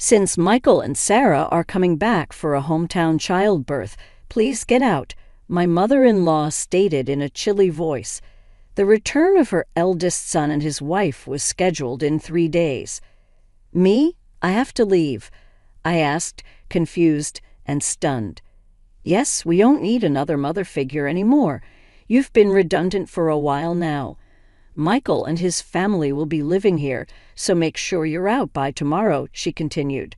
Since Michael and Sarah are coming back for a hometown childbirth, please get out, my mother-in-law stated in a chilly voice. The return of her eldest son and his wife was scheduled in 3 days. Me? I have to leave, I asked, confused and stunned. Yes, we don't need another mother figure anymore. You've been redundant for a while now. Michael and his family will be living here, so make sure you're out by tomorrow, she continued.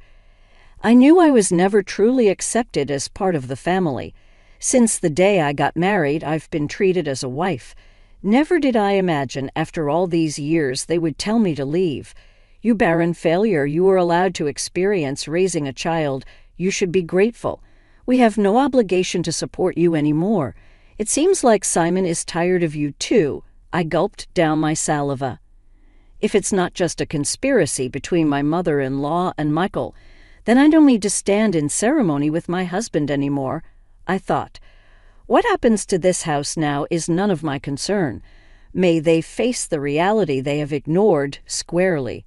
I knew I was never truly accepted as part of the family. Since the day I got married, I've been treated as a wife. Never did I imagine, after all these years, they would tell me to leave. You barren failure, you were allowed to experience raising a child. You should be grateful. We have no obligation to support you anymore. It seems like Simon is tired of you too. I gulped down my saliva. If it's not just a conspiracy between my mother-in-law and Michael, then I don't need to stand in ceremony with my husband anymore, I thought. What happens to this house now is none of my concern. May they face the reality they have ignored squarely.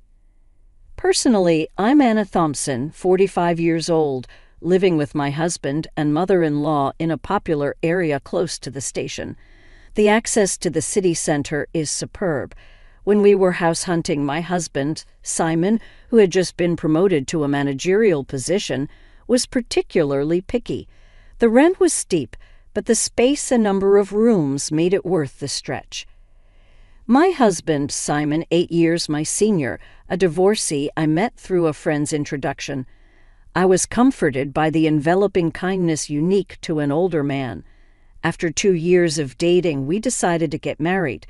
Personally, I'm Anna Thompson, 45 years old, living with my husband and mother-in-law in a popular area close to the station. The access to the city center is superb. When we were house hunting, my husband, Simon, who had just been promoted to a managerial position, was particularly picky. The rent was steep, but the space and number of rooms made it worth the stretch. My husband, Simon, 8 years my senior, a divorcee I met through a friend's introduction. I was comforted by the enveloping kindness unique to an older man. After 2 years of dating, we decided to get married.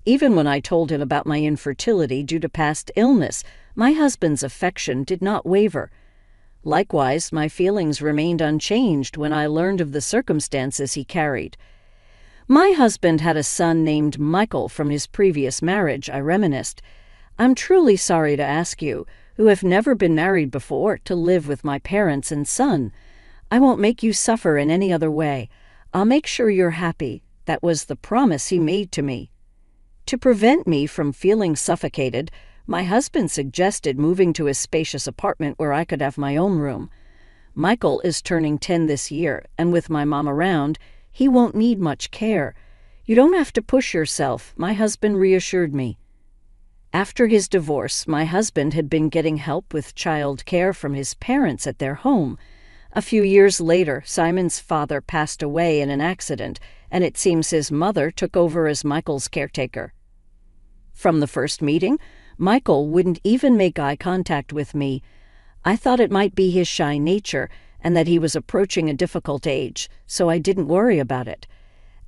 Even when I told him about my infertility due to past illness, my husband's affection did not waver. Likewise, my feelings remained unchanged when I learned of the circumstances he carried. My husband had a son named Michael from his previous marriage, I reminisced. I'm truly sorry to ask you, who have never been married before, to live with my parents and son. I won't make you suffer in any other way. I'll make sure you're happy. That was the promise he made to me. To prevent me from feeling suffocated, my husband suggested moving to a spacious apartment where I could have my own room. Michael is turning 10 this year, and with my mom around, he won't need much care. You don't have to push yourself, my husband reassured me. After his divorce, my husband had been getting help with child care from his parents at their home. A few years later, Simon's father passed away in an accident, and it seems his mother took over as Michael's caretaker. From the first meeting, Michael wouldn't even make eye contact with me. I thought it might be his shy nature and that he was approaching a difficult age, so I didn't worry about it.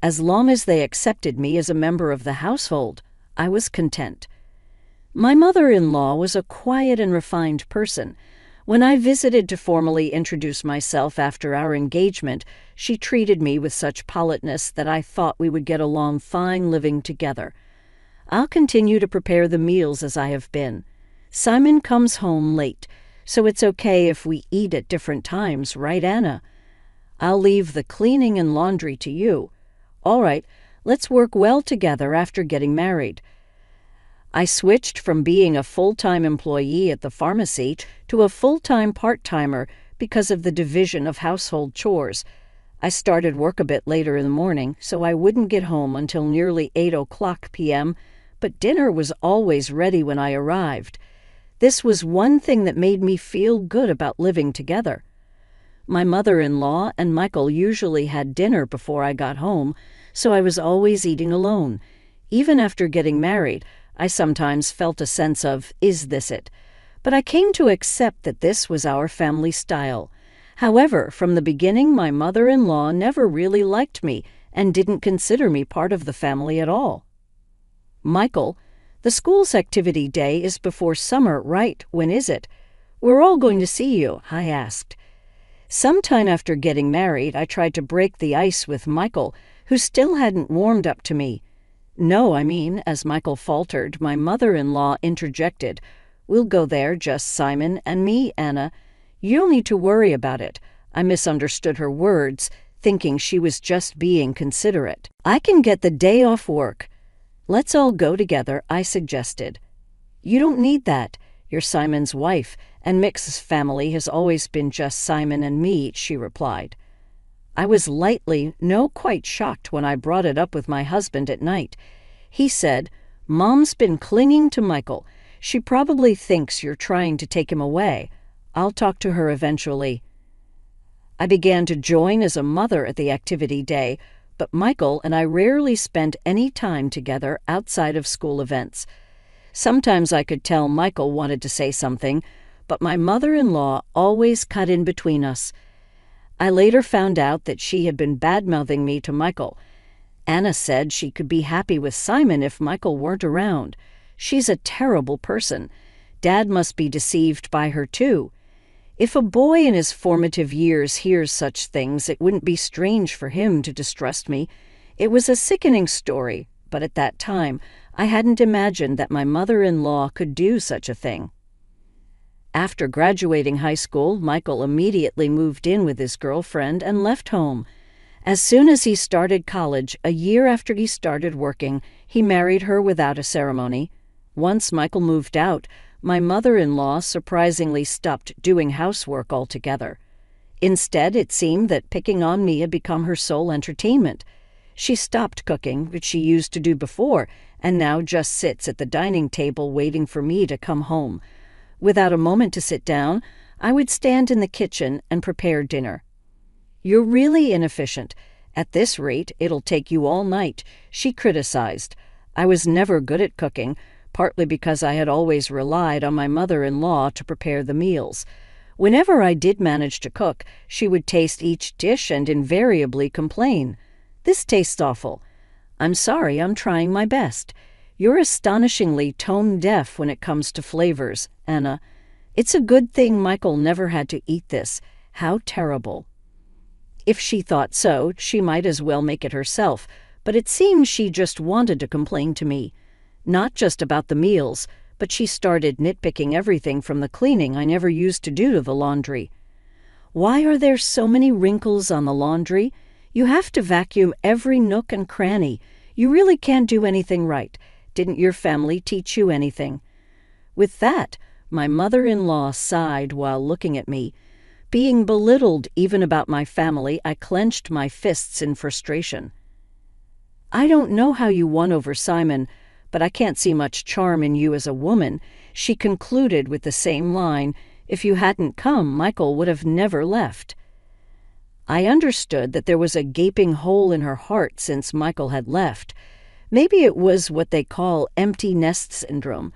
As long as they accepted me as a member of the household, I was content. My mother-in-law was a quiet and refined person. When I visited to formally introduce myself after our engagement, she treated me with such politeness that I thought we would get along fine living together. I'll continue to prepare the meals as I have been. Simon comes home late, so it's okay if we eat at different times, right, Anna? I'll leave the cleaning and laundry to you. All right, let's work well together after getting married. I switched from being a full-time employee at the pharmacy to a full-time part-timer because of the division of household chores. I started work a bit later in the morning, so I wouldn't get home until nearly 8:00 p.m., but dinner was always ready when I arrived. This was one thing that made me feel good about living together. My mother-in-law and Michael usually had dinner before I got home, so I was always eating alone. Even after getting married, I sometimes felt a sense of, is this it? But I came to accept that this was our family style. However, from the beginning, my mother-in-law never really liked me and didn't consider me part of the family at all. Michael, the school's activity day is before summer, right? When is it? We're all going to see you, I asked. Sometime after getting married, I tried to break the ice with Michael, who still hadn't warmed up to me. No, as Michael faltered, my mother-in-law interjected. We'll go there, just Simon and me, Anna. You don't need to worry about it. I misunderstood her words, thinking she was just being considerate. I can get the day off work. Let's all go together, I suggested. You don't need that. "You're Simon's wife, and Mick's family has always been just Simon and me," she replied. I was lightly, no, quite shocked when I brought it up with my husband at night. He said, "Mom's been clinging to Michael. She probably thinks you're trying to take him away. I'll talk to her eventually." I began to join as a mother at the activity day, but Michael and I rarely spent any time together outside of school events. Sometimes I could tell Michael wanted to say something, but my mother-in-law always cut in between us. I later found out that she had been bad-mouthing me to Michael. Anna said she could be happy with Simon if Michael weren't around. She's a terrible person. Dad must be deceived by her, too. If a boy in his formative years hears such things, it wouldn't be strange for him to distrust me. It was a sickening story, but at that time, I hadn't imagined that my mother-in-law could do such a thing. After graduating high school, Michael immediately moved in with his girlfriend and left home. As soon as he started college, a year after he started working, he married her without a ceremony. Once Michael moved out, my mother-in-law surprisingly stopped doing housework altogether. Instead, it seemed that picking on me had become her sole entertainment. She stopped cooking, which she used to do before, and now just sits at the dining table waiting for me to come home. Without a moment to sit down, I would stand in the kitchen and prepare dinner. "You're really inefficient. At this rate, it'll take you all night," she criticized. I was never good at cooking, partly because I had always relied on my mother-in-law to prepare the meals. Whenever I did manage to cook, she would taste each dish and invariably complain. "This tastes awful." "I'm sorry, I'm trying my best." "You're astonishingly tone-deaf when it comes to flavors, Anna." "It's a good thing Michael never had to eat this. How terrible." If she thought so, she might as well make it herself, but it seemed she just wanted to complain to me. Not just about the meals, but she started nitpicking everything from the cleaning I never used to do to the laundry. "Why are there so many wrinkles on the laundry? You have to vacuum every nook and cranny. You really can't do anything right. Didn't your family teach you anything?" With that, my mother-in-law sighed while looking at me. Being belittled even about my family, I clenched my fists in frustration. "I don't know how you won over Simon, but I can't see much charm in you as a woman," she concluded with the same line. "If you hadn't come, Michael would have never left." I understood that there was a gaping hole in her heart since Michael had left. Maybe it was what they call empty nest syndrome.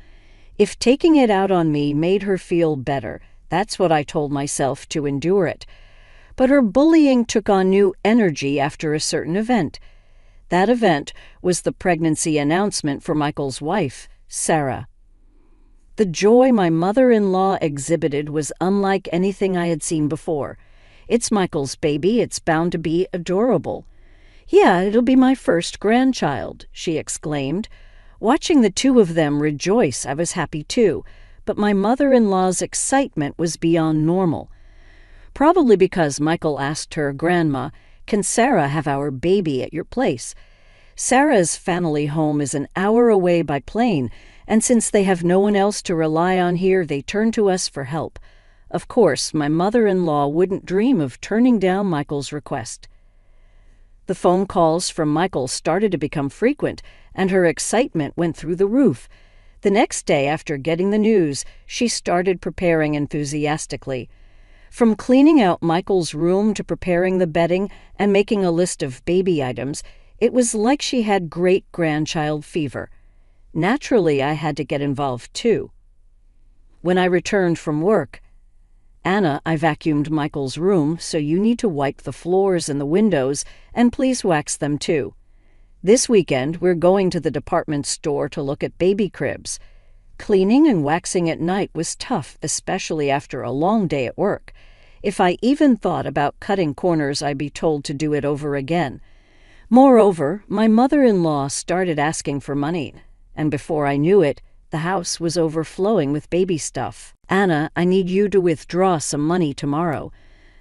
If taking it out on me made her feel better, that's what I told myself to endure it. But her bullying took on new energy after a certain event. That event was the pregnancy announcement for Michael's wife, Sarah. The joy my mother-in-law exhibited was unlike anything I had seen before. "It's Michael's baby, it's bound to be adorable." "Yeah, it'll be my first grandchild," she exclaimed. Watching the two of them rejoice, I was happy too, but my mother-in-law's excitement was beyond normal. Probably because Michael asked her, "Grandma, can Sarah have our baby at your place?" Sarah's family home is an hour away by plane, and since they have no one else to rely on here, they turn to us for help. Of course, my mother-in-law wouldn't dream of turning down Michael's request. The phone calls from Michael started to become frequent, and her excitement went through the roof. The next day after getting the news, she started preparing enthusiastically. From cleaning out Michael's room to preparing the bedding and making a list of baby items, it was like she had great-grandchild fever. Naturally, I had to get involved too. When I returned from work, "Anna, I vacuumed Michael's room, so you need to wipe the floors and the windows, and please wax them too. This weekend, we're going to the department store to look at baby cribs." Cleaning and waxing at night was tough, especially after a long day at work. If I even thought about cutting corners, I'd be told to do it over again. Moreover, my mother-in-law started asking for money, and before I knew it, the house was overflowing with baby stuff. "Anna, I need you to withdraw some money tomorrow.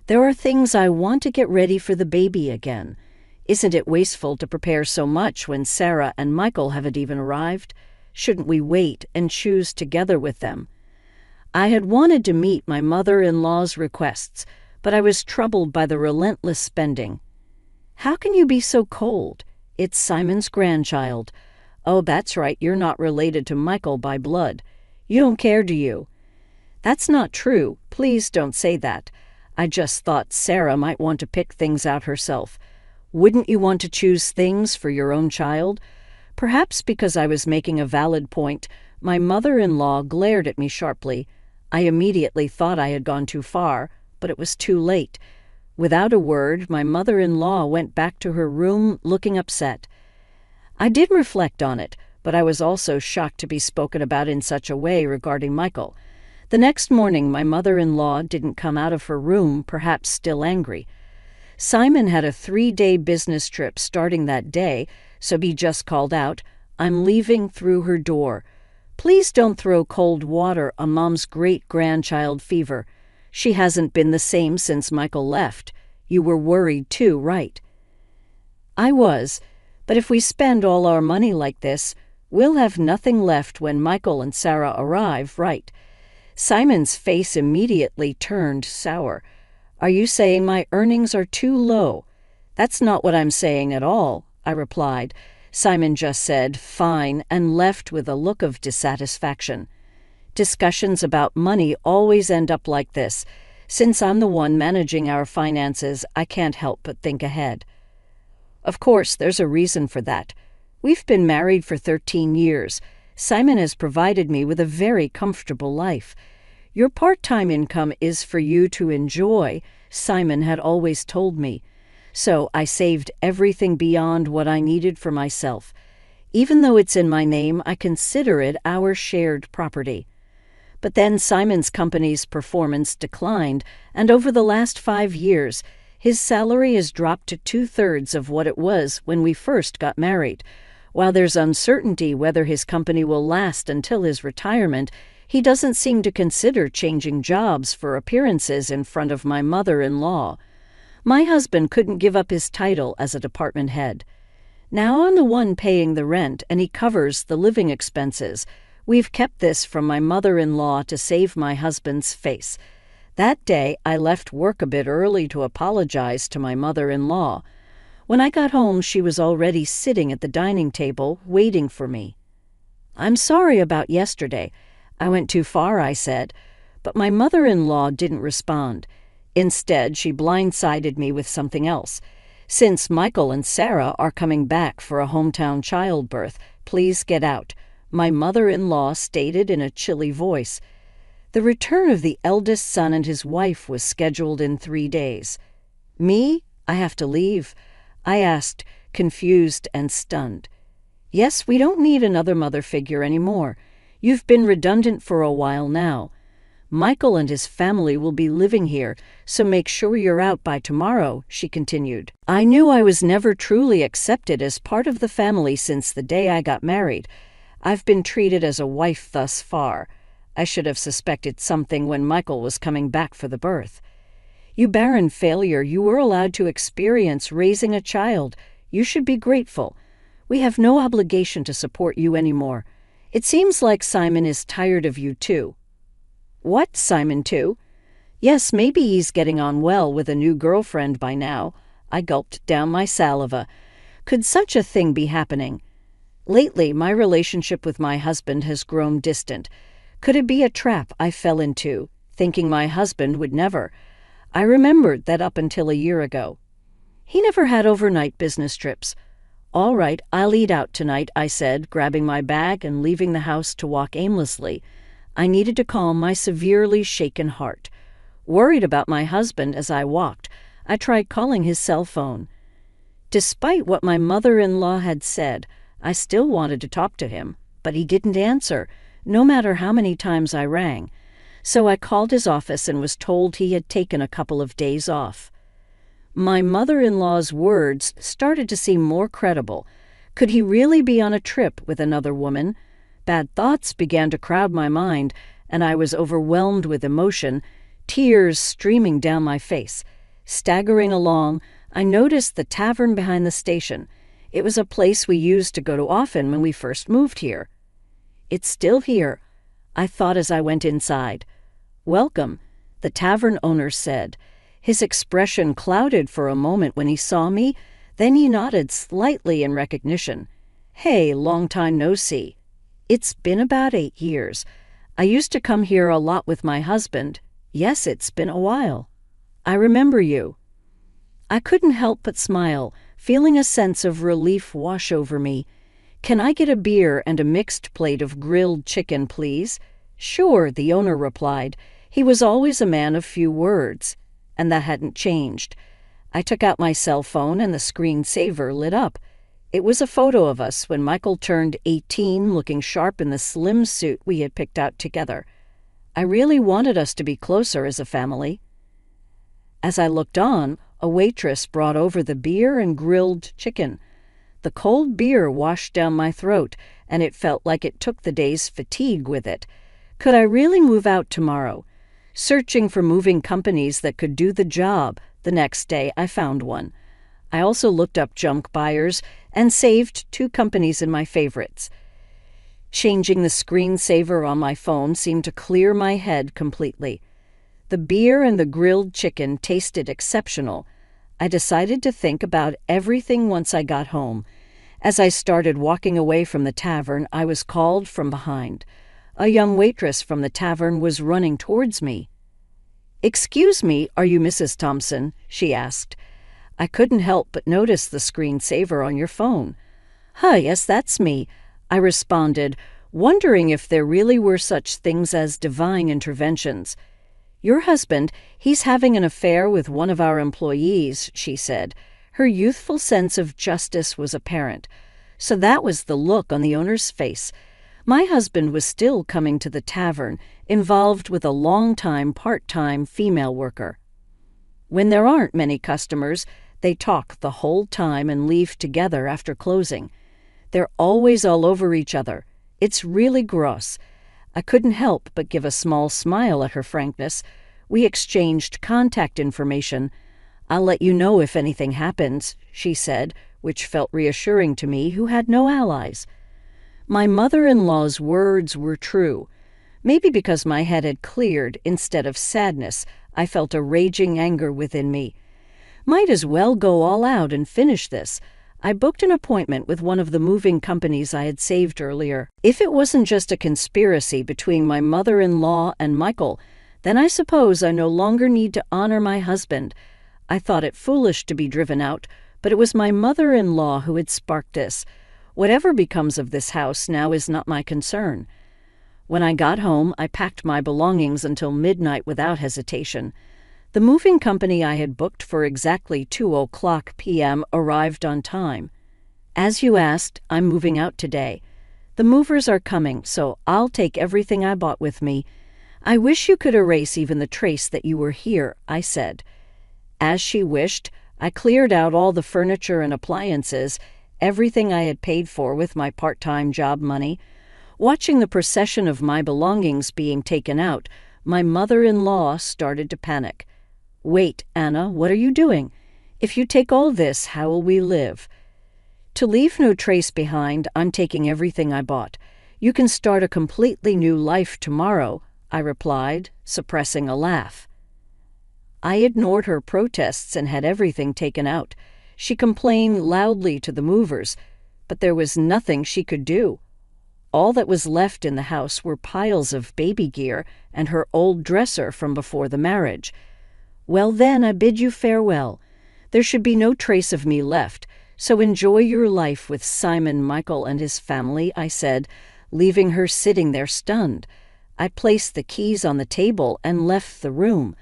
There are things I want to get ready for the baby again. Isn't it wasteful to prepare so much when Sarah and Michael haven't even arrived? Shouldn't we wait and choose together with them?" I had wanted to meet my mother-in-law's requests, but I was troubled by the relentless spending. "How can you be so cold? It's Simon's grandchild." "Oh, that's right, you're not related to Michael by blood. You don't care, do you?" "That's not true. Please don't say that. I just thought Sarah might want to pick things out herself. Wouldn't you want to choose things for your own child?" Perhaps because I was making a valid point, my mother-in-law glared at me sharply. I immediately thought I had gone too far, but it was too late. Without a word, my mother-in-law went back to her room looking upset. I did reflect on it, but I was also shocked to be spoken about in such a way regarding Michael. The next morning, my mother-in-law didn't come out of her room, perhaps still angry. Simon had a 3-day business trip starting that day, so he just called out, "I'm leaving," through her door. "Please don't throw cold water on Mom's great-grandchild fever. She hasn't been the same since Michael left. You were worried too, right?" I was, but if we spend all our money like this, we'll have nothing left when Michael and Sarah arrive, right? Simon's face immediately turned sour. "Are you saying my earnings are too low?" "That's not what I'm saying at all," I replied. Simon just said, "Fine," and left with a look of dissatisfaction. Discussions about money always end up like this. Since I'm the one managing our finances, I can't help but think ahead. Of course, there's a reason for that. We've been married for 13 years. Simon has provided me with a very comfortable life. Your part-time income is for you to enjoy, Simon had always told me. So I saved everything beyond what I needed for myself. Even though it's in my name, I consider it our shared property. But then Simon's company's performance declined, and over the last 5 years, his salary has dropped to 2/3 of what it was when we first got married. While there's uncertainty whether his company will last until his retirement, he doesn't seem to consider changing jobs for appearances in front of my mother-in-law. My husband couldn't give up his title as a department head. Now I'm the one paying the rent, and he covers the living expenses. We've kept this from my mother-in-law to save my husband's face. That day, I left work a bit early to apologize to my mother-in-law. When I got home, she was already sitting at the dining table, waiting for me. "I'm sorry about yesterday. I went too far," I said, but my mother-in-law didn't respond. Instead, she blindsided me with something else. "Since Michael and Sarah are coming back for a hometown childbirth, please get out," my mother-in-law stated in a chilly voice. The return of the eldest son and his wife was scheduled in 3 days. "Me? I have to leave?" I asked, confused and stunned. "Yes, we don't need another mother figure anymore. You've been redundant for a while now. Michael and his family will be living here, so make sure you're out by tomorrow," she continued. I knew I was never truly accepted as part of the family since the day I got married. I've been treated as a wife thus far. I should have suspected something when Michael was coming back for the birth. "You barren failure, you were allowed to experience raising a child. You should be grateful. We have no obligation to support you anymore. It seems like Simon is tired of you too." "What, Simon too?" "Yes, maybe he's getting on well with a new girlfriend by now." I gulped down my saliva. Could such a thing be happening? Lately, my relationship with my husband has grown distant. Could it be a trap I fell into, thinking my husband would never? I remembered that up until a year ago. He never had overnight business trips. "All right, I'll eat out tonight," I said, grabbing my bag and leaving the house to walk aimlessly. I needed to calm my severely shaken heart. Worried about my husband as I walked, I tried calling his cell phone. Despite what my mother-in-law had said, I still wanted to talk to him, but he didn't answer, no matter how many times I rang. So I called his office and was told he had taken a couple of days off. My mother-in-law's words started to seem more credible. Could he really be on a trip with another woman? Bad thoughts began to crowd my mind, and I was overwhelmed with emotion, tears streaming down my face. Staggering along, I noticed the tavern behind the station. It was a place we used to go to often when we first moved here. "It's still here," I thought as I went inside. "Welcome," the tavern owner said. His expression clouded for a moment when he saw me, then he nodded slightly in recognition. "Hey, long time no see. It's been about 8 years. I used to come here a lot with my husband. Yes, it's been a while. I remember you." I couldn't help but smile, feeling a sense of relief wash over me. "Can I get a beer and a mixed plate of grilled chicken, please?" "Sure," the owner replied. He was always a man of few words, and that hadn't changed. I took out my cell phone and the screensaver lit up. It was a photo of us when Michael turned 18, looking sharp in the slim suit we had picked out together. I really wanted us to be closer as a family. As I looked on, a waitress brought over the beer and grilled chicken. The cold beer washed down my throat, and it felt like it took the day's fatigue with it. Could I really move out tomorrow? Searching for moving companies that could do the job, the next day I found one. I also looked up junk buyers and saved 2 companies in my favorites. Changing the screensaver on my phone seemed to clear my head completely. The beer and the grilled chicken tasted exceptional. I decided to think about everything once I got home. As I started walking away from the tavern, I was called from behind. A young waitress from the tavern was running towards me. "Excuse me, are you Mrs. Thompson?" she asked. I couldn't help but notice the screensaver on your phone. Yes, that's me," I responded, wondering if there really were such things as divine interventions. "Your husband, he's having an affair with one of our employees," she said. Her youthful sense of justice was apparent. So that was the look on the owner's face. My husband was still coming to the tavern, involved with a long-time part-time female worker. When there aren't many customers, they talk the whole time and leave together after closing. They're always all over each other. It's really gross. I couldn't help but give a small smile at her frankness. We exchanged contact information. "I'll let you know if anything happens," she said, which felt reassuring to me, who had no allies. My mother-in-law's words were true. Maybe because my head had cleared instead of sadness, I felt a raging anger within me. Might as well go all out and finish this. I booked an appointment with one of the moving companies I had saved earlier. If it wasn't just a conspiracy between my mother-in-law and Michael, then I suppose I no longer need to honor my husband. I thought it foolish to be driven out, but it was my mother-in-law who had sparked this. Whatever becomes of this house now is not my concern. When I got home, I packed my belongings until midnight without hesitation. The moving company I had booked for exactly 2:00 p.m. arrived on time. "As you asked, I'm moving out today. The movers are coming, so I'll take everything I bought with me. I wish you could erase even the trace that you were here," I said. As she wished, I cleared out all the furniture and appliances, everything I had paid for with my part-time job money. Watching the procession of my belongings being taken out, my mother-in-law started to panic. "Wait, Anna, what are you doing? If you take all this, how will we live?" "To leave no trace behind, I'm taking everything I bought. You can start a completely new life tomorrow," I replied, suppressing a laugh. I ignored her protests and had everything taken out. She complained loudly to the movers, but there was nothing she could do. All that was left in the house were piles of baby gear and her old dresser from before the marriage. "Well then, I bid you farewell. There should be no trace of me left, so enjoy your life with Simon Michael and his family," I said, leaving her sitting there stunned. I placed the keys on the table and left the room.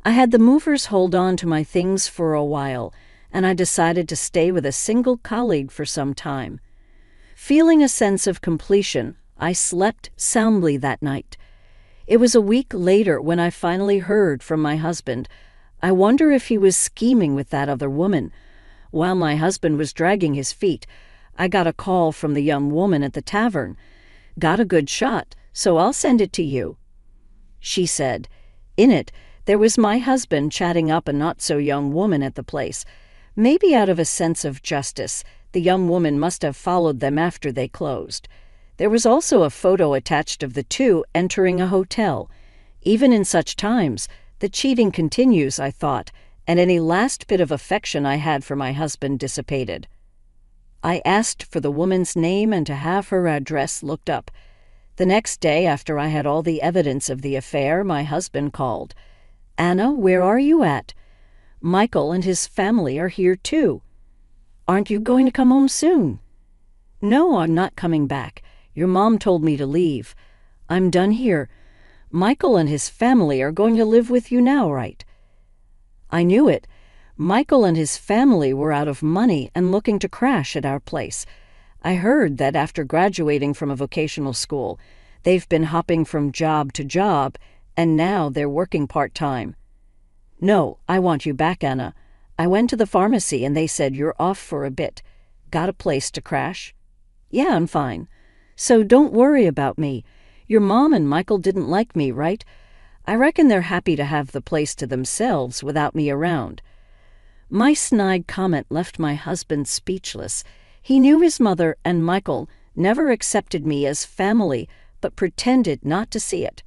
I had the movers hold on to my things for a while, and I decided to stay with a single colleague for some time. Feeling a sense of completion, I slept soundly that night. It was a week later when I finally heard from my husband. I wonder if he was scheming with that other woman. While my husband was dragging his feet, I got a call from the young woman at the tavern. "Got a good shot, so I'll send it to you," she said. In it, there was my husband chatting up a not-so-young woman at the place. Maybe out of a sense of justice, the young woman must have followed them after they closed. There was also a photo attached of the two entering a hotel. Even in such times, the cheating continues, I thought, and any last bit of affection I had for my husband dissipated. I asked for the woman's name and to have her address looked up. The next day, after I had all the evidence of the affair, my husband called. "Anna, where are you at? Michael and his family are here too. Aren't you going to come home soon?" "No, I'm not coming back. Your mom told me to leave. I'm done here. Michael and his family are going to live with you now, right?" I knew it. Michael and his family were out of money and looking to crash at our place. I heard that after graduating from a vocational school, they've been hopping from job to job, and now they're working part-time. "No, I want you back, Anna. I went to the pharmacy and they said you're off for a bit. Got a place to crash?" "Yeah, I'm fine. So don't worry about me. Your mom and Michael didn't like me, right? I reckon they're happy to have the place to themselves without me around." My snide comment left my husband speechless. He knew his mother and Michael never accepted me as family, but pretended not to see it.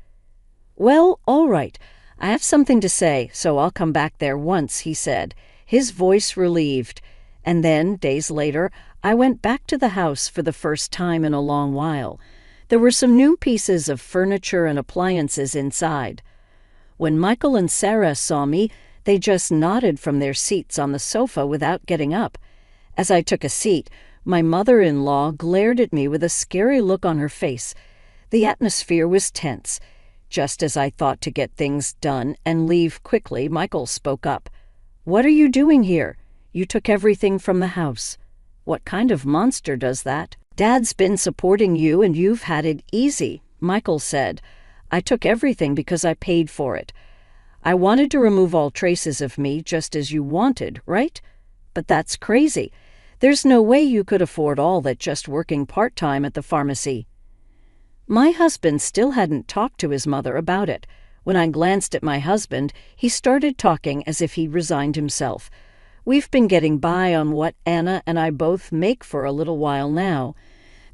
"Well, all right. I have something to say, so I'll come back there once," he said, his voice relieved. And then, days later, I went back to the house for the first time in a long while. There were some new pieces of furniture and appliances inside. When Michael and Sarah saw me, they just nodded from their seats on the sofa without getting up. As I took a seat, my mother-in-law glared at me with a scary look on her face. The atmosphere was tense. Just as I thought to get things done and leave quickly, Michael spoke up. "What are you doing here? You took everything from the house." "What kind of monster does that?" "Dad's been supporting you and you've had it easy," Michael said. "I took everything because I paid for it. I wanted to remove all traces of me just as you wanted, right? But that's crazy. There's no way you could afford all that just working part-time at the pharmacy." My husband still hadn't talked to his mother about it. When I glanced at my husband, he started talking as if he'd resigned himself. "We've been getting by on what Anna and I both make for a little while now."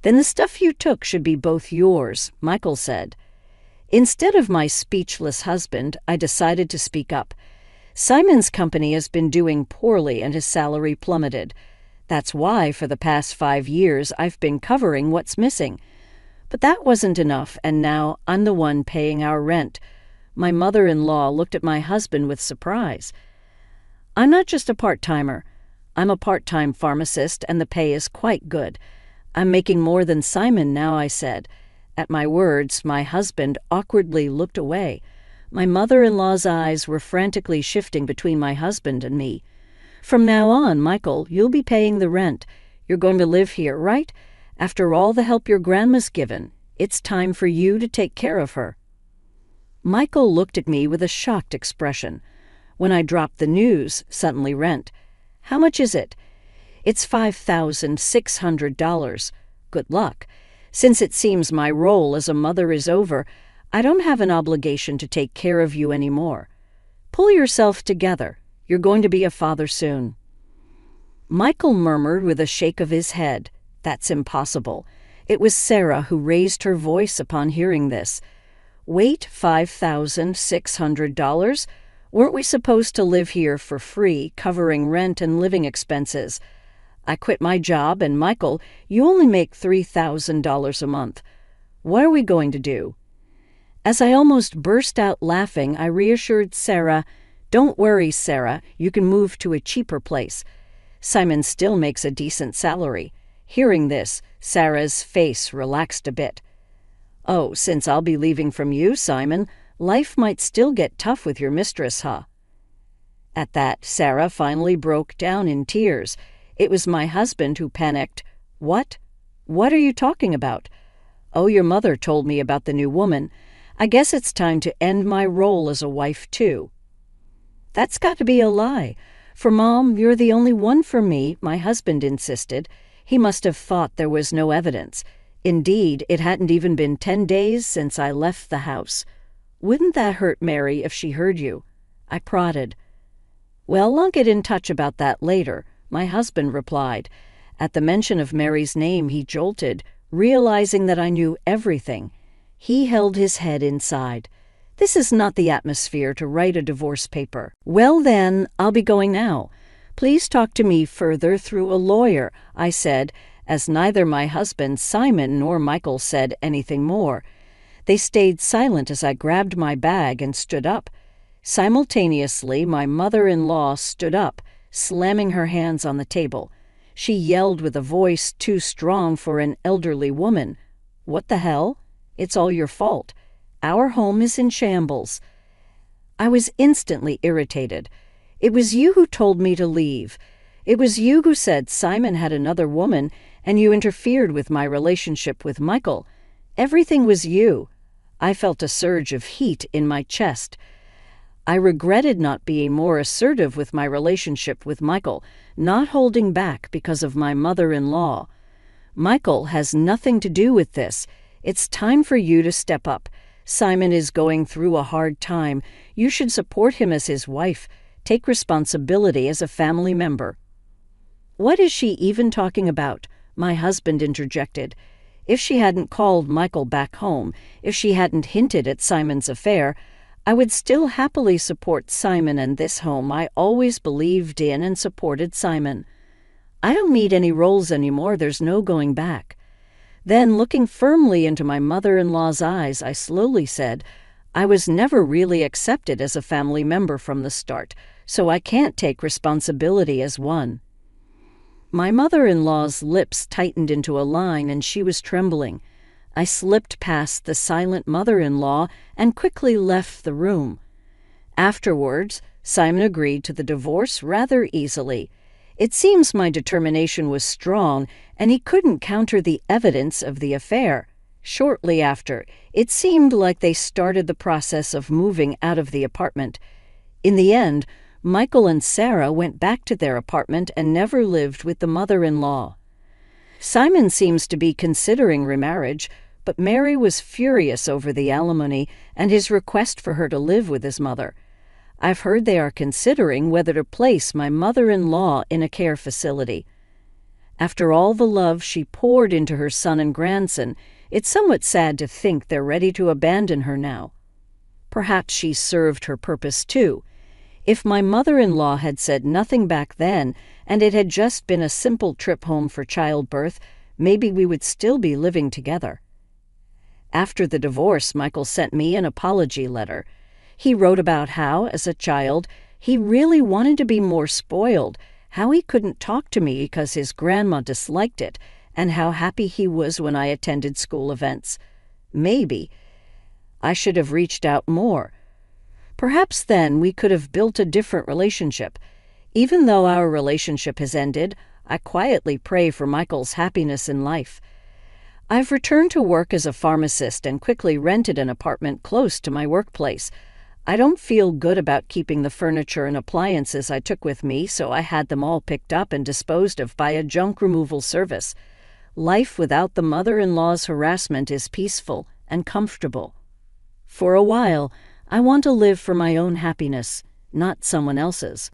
"Then the stuff you took should be both yours," Michael said. Instead of my speechless husband, I decided to speak up. "Simon's company has been doing poorly and his salary plummeted. That's why, for the past 5 years, I've been covering what's missing. But that wasn't enough, and now I'm the one paying our rent." My mother-in-law looked at my husband with surprise. "I'm not just a part-timer. I'm a part-time pharmacist, and the pay is quite good. I'm making more than Simon now," I said. At my words, my husband awkwardly looked away. My mother-in-law's eyes were frantically shifting between my husband and me. "From now on, Michael, you'll be paying the rent. You're going to live here, right? After all the help your grandma's given, it's time for you to take care of her." Michael looked at me with a shocked expression. When I dropped the news, suddenly rent. "How much is it?" "It's $5,600. "Good luck. Since it seems my role as a mother is over, I don't have an obligation to take care of you anymore. Pull yourself together. You're going to be a father soon." Michael murmured with a shake of his head. "That's impossible." It was Sarah who raised her voice upon hearing this. "Wait, $5,600? Weren't we supposed to live here for free, covering rent and living expenses? I quit my job, and Michael, you only make $3,000 a month. What are we going to do?" As I almost burst out laughing, I reassured Sarah, "Don't worry, Sarah, you can move to a cheaper place. Simon still makes a decent salary." Hearing this, Sarah's face relaxed a bit. "Oh, since I'll be leaving from you, Simon, life might still get tough with your mistress, huh?" At that, Sarah finally broke down in tears. It was my husband who panicked. "What? What are you talking about?" "Oh, your mother told me about the new woman. I guess it's time to end my role as a wife, too." "That's got to be a lie. For Mom, you're the only one for me," my husband insisted. He must have thought there was no evidence. Indeed, it hadn't even been 10 days since I left the house. "Wouldn't that hurt Mary if she heard you?" I prodded. "Well, I'll get in touch about that later," my husband replied. At the mention of Mary's name, he jolted, realizing that I knew everything. He held his head inside. This is not the atmosphere to write a divorce paper. Well then, I'll be going now. Please talk to me further through a lawyer, I said, as neither my husband Simon nor Michael said anything more. They stayed silent as I grabbed my bag and stood up. Simultaneously, my mother-in-law stood up, slamming her hands on the table. She yelled with a voice too strong for an elderly woman. "What the hell? It's all your fault. Our home is in shambles." I was instantly irritated. It was you who told me to leave. It was you who said Simon had another woman, and you interfered with my relationship with Michael. Everything was you. I felt a surge of heat in my chest. I regretted not being more assertive with my relationship with Michael, not holding back because of my mother-in-law. Michael has nothing to do with this. It's time for you to step up. Simon is going through a hard time. You should support him as his wife. Take responsibility as a family member. What is she even talking about? My husband interjected. If she hadn't called Michael back home, if she hadn't hinted at Simon's affair, I would still happily support Simon and this home. I always believed in and supported Simon. I don't need any roles anymore. There's no going back. Then, looking firmly into my mother-in-law's eyes, I slowly said, I was never really accepted as a family member from the start, so I can't take responsibility as one. My mother-in-law's lips tightened into a line and she was trembling. I slipped past the silent mother-in-law and quickly left the room. Afterwards, Simon agreed to the divorce rather easily. It seems my determination was strong, and he couldn't counter the evidence of the affair. Shortly after, it seemed like they started the process of moving out of the apartment. In the end, Michael and Sarah went back to their apartment and never lived with the mother-in-law. Simon seems to be considering remarriage, but Mary was furious over the alimony and his request for her to live with his mother. I've heard they are considering whether to place my mother-in-law in a care facility. After all the love she poured into her son and grandson, it's somewhat sad to think they're ready to abandon her now. Perhaps she served her purpose too. If my mother-in-law had said nothing back then, and it had just been a simple trip home for childbirth, maybe we would still be living together. After the divorce, Michael sent me an apology letter. He wrote about how, as a child, he really wanted to be more spoiled, how he couldn't talk to me because his grandma disliked it, and how happy he was when I attended school events. Maybe I should have reached out more. Perhaps then we could have built a different relationship. Even though our relationship has ended, I quietly pray for Michael's happiness in life. I've returned to work as a pharmacist and quickly rented an apartment close to my workplace. I don't feel good about keeping the furniture and appliances I took with me, so I had them all picked up and disposed of by a junk removal service. Life without the mother-in-law's harassment is peaceful and comfortable. For a while, I want to live for my own happiness, not someone else's.